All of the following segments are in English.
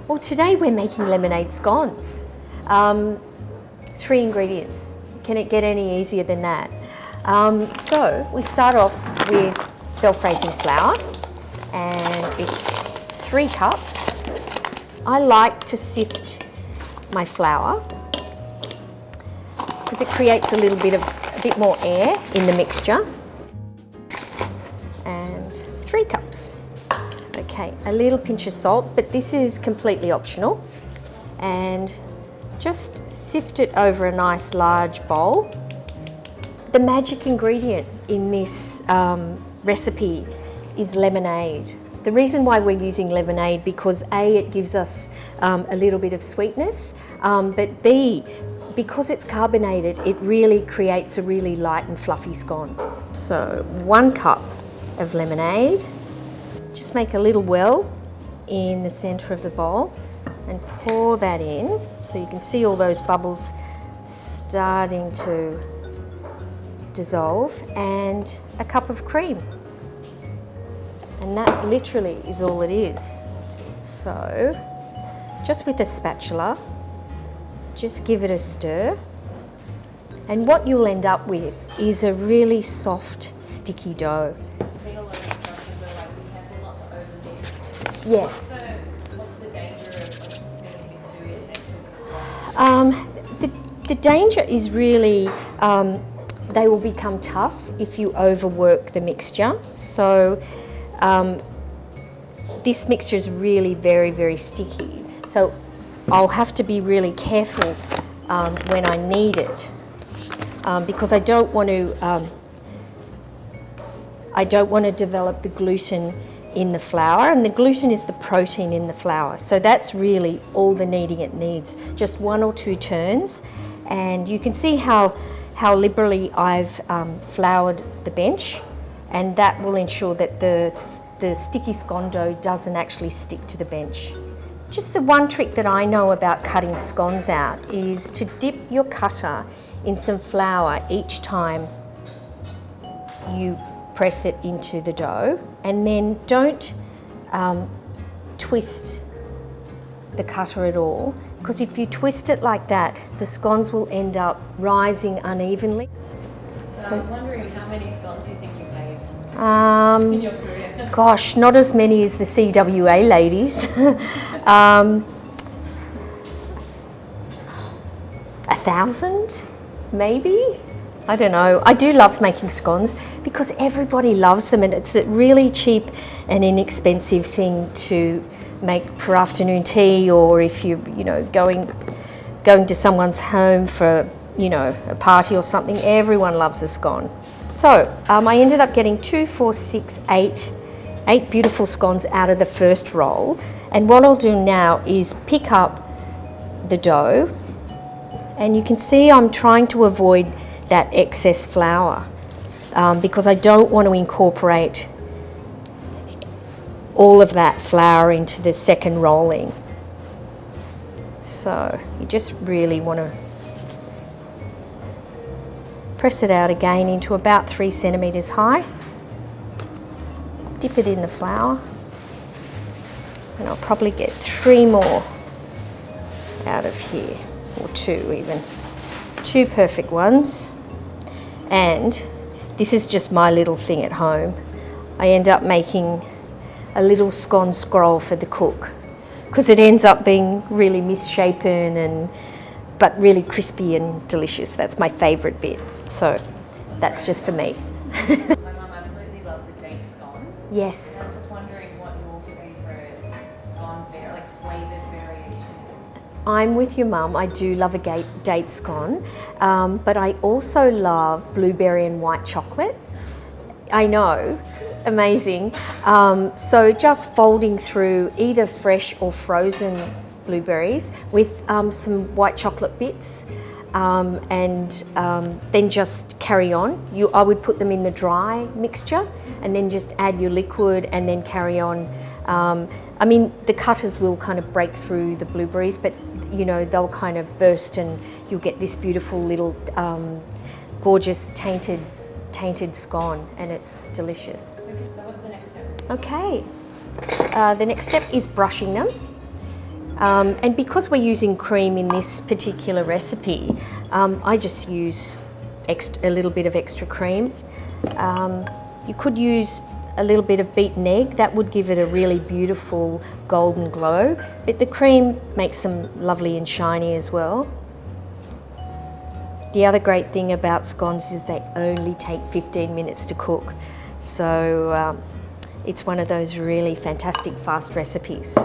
Well, today we're making lemonade scones. 3 ingredients. Can it get any easier than that? So we start off with self-raising flour, and it's 3 cups. I like to sift my flour because it creates a bit more air in the mixture. And 3 cups. Okay, a little pinch of salt, but this is completely optional. And just sift it over a nice large bowl. The magic ingredient in this recipe is lemonade. The reason why we're using lemonade, because A, it gives us a little bit of sweetness, but B, because it's carbonated, it really creates a really light and fluffy scone. So 1 cup of lemonade. Just make a little well in the centre of the bowl and pour that in, so you can see all those bubbles starting to dissolve, and a cup of cream. And that literally is all it is. So just with a spatula, just give it a stir. And what you'll end up with is a really soft, sticky dough. Yes. What's the danger of being too intense? The danger is really they will become tough if you overwork the mixture. So this mixture is really very, very sticky. So I'll have to be really careful when I knead it because I don't want to develop the gluten in the flour, and the gluten is the protein in the flour. So that's really all the kneading it needs, just 1 or 2 turns. And you can see how liberally I've floured the bench, and that will ensure that the sticky scone dough doesn't actually stick to the bench. Just the one trick that I know about cutting scones out is to dip your cutter in some flour each time you press it into the dough, and then don't twist the cutter at all, because if you twist it like that, the scones will end up rising unevenly. So I was wondering how many scones you think you've made in your career? Gosh, not as many as the CWA ladies. 1,000, maybe? I don't know. I do love making scones because everybody loves them, and it's a really cheap and inexpensive thing to make for afternoon tea, or if you're going to someone's home for a party or something. Everyone loves a scone. So I ended up getting 2, 4, 6, 8 beautiful scones out of the first roll, and what I'll do now is pick up the dough, and you can see I'm trying to avoid that excess flour because I don't want to incorporate all of that flour into the second rolling. So you just really want to press it out again into about 3 centimetres high. Dip it in the flour, and I'll probably get 3 more out of here, or 2 even. 2 perfect ones. And this is just my little thing at home. I end up making a little scone scroll for the cook because it ends up being really misshapen but really crispy and delicious. That's my favourite bit. So that's just for me. My mum absolutely loves a date scone. Yes. I'm just wondering what your favourite scone flavoured variation is. I'm with your mum. I do love a date scone, but I also love blueberry and white chocolate. I know, amazing. So just folding through either fresh or frozen blueberries with some white chocolate bits, and then just carry on. I would put them in the dry mixture and then just add your liquid and then carry on. I mean, the cutters will kind of break through the blueberries, but they'll kind of burst and you'll get this beautiful little gorgeous tainted scone, and it's delicious. Okay, so what's the next step? Okay, the next step is brushing them. And because we're using cream in this particular recipe, I just use a little bit of extra cream. You could use a little bit of beaten egg, that would give it a really beautiful golden glow, but the cream makes them lovely and shiny as well. The other great thing about scones is they only take 15 minutes to cook, so it's one of those really fantastic fast recipes.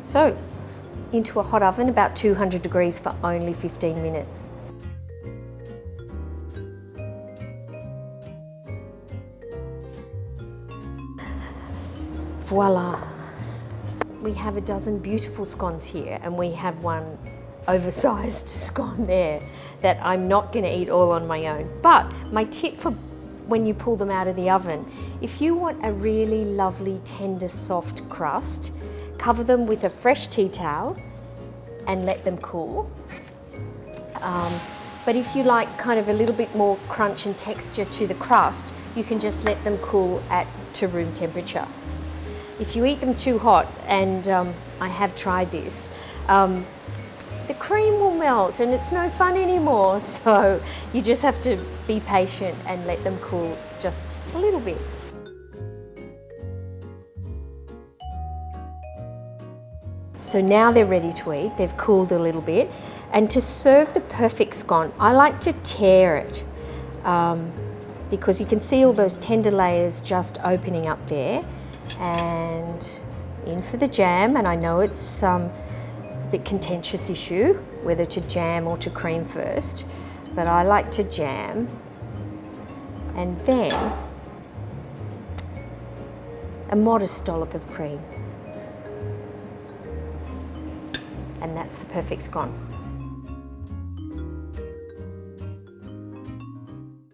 So into a hot oven, about 200 degrees for only 15 minutes. Voila! We have a dozen beautiful scones here, and we have one oversized scone there that I'm not going to eat all on my own. But my tip for when you pull them out of the oven, if you want a really lovely, tender, soft crust, cover them with a fresh tea towel and let them cool. But if you like kind of a little bit more crunch and texture to the crust, you can just let them cool to room temperature. If you eat them too hot, and I have tried this, the cream will melt and it's no fun anymore. So you just have to be patient and let them cool just a little bit. So now they're ready to eat, they've cooled a little bit. And to serve the perfect scone, I like to tear it because you can see all those tender layers just opening up there. And in for the jam, and I know it's a bit contentious issue whether to jam or to cream first, but I like to jam, and then a modest dollop of cream, and that's the perfect scone.